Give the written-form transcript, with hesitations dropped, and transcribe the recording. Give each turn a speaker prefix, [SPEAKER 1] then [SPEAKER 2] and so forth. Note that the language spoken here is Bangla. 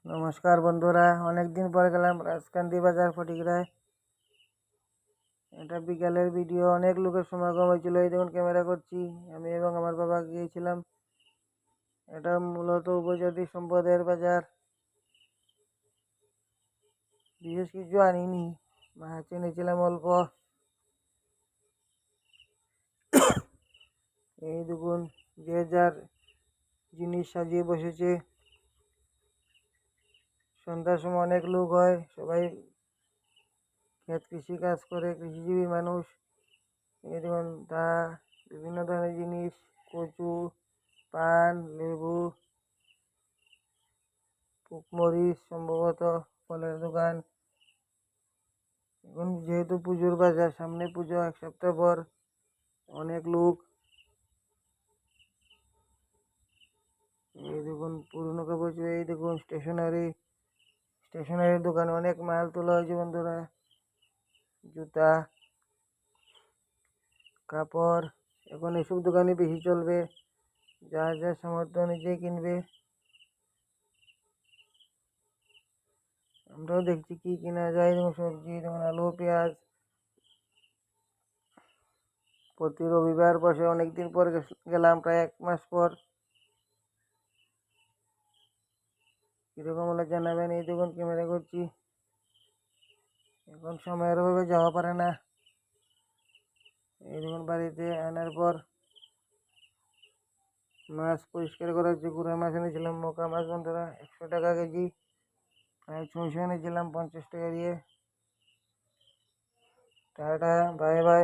[SPEAKER 1] নমস্কার বন্ধুরা, অনেকদিন পর গেলাম রাজকান্দি বাজার ফটিকরায়। এটা বিকালের ভিডিও। অনেক লোকের সমাগম হয়েছিল। এই দেখুন ক্যামেরা করছি, আমি এবং আমার বাবা গিয়েছিলাম। এটা মূলত উপজাতি সম্পদের বাজার। বিশেষ কিছু আনিনি, মাছ এনেছিলাম অল্প। এই দেখুন যে যার জিনিস সাজিয়ে বসেছে। সন্ধ্যার সময় অনেক লোক হয়, সবাই ক্ষেত কৃষি কাজ করে, কৃষিজীবী মানুষ। এই দেখুন বিভিন্ন ধরনের জিনিস, কচু, পান, লেবু, মরিচ, সম্ভবত ফলের দোকান। এখন যেহেতু পুজোর বাজার, সামনে পুজো, এক সপ্তাহ পর, অনেক লোক। এই দেখুন পুরনো কাপড়, এই দেখুন স্টেশনারির দোকানে অনেক মাল তোলা হয়েছে বন্ধুরা। জুতা, কাপড়, এখন এসব দোকানে বেশি চলবে। যা যা সামর্থ্য অনুযায়ী কিনবে। আমরাও দেখছি কি কিনা যায়। যেমন সবজি, যেমন আলু, পেঁয়াজ। প্রতি রবিবার বসে, অনেকদিন পর গেলাম, প্রায় 1 মাস পর। কিরকম হলে জানাবেন। এই দেখুন ক্যামেরা করছি। এখন সময়ের অভাবে যাওয়া পারে না। এই দেখুন বাড়িতে আনার পর মাছ পরিষ্কার করা হচ্ছে। গুঁড়া মাছ এনেছিলাম, মোকা মাছ বন্ধুরা, 100 টাকা কেজি। প্রায় 600 এনেছিলাম 50 টাকা দিয়ে। Tata, bye bye.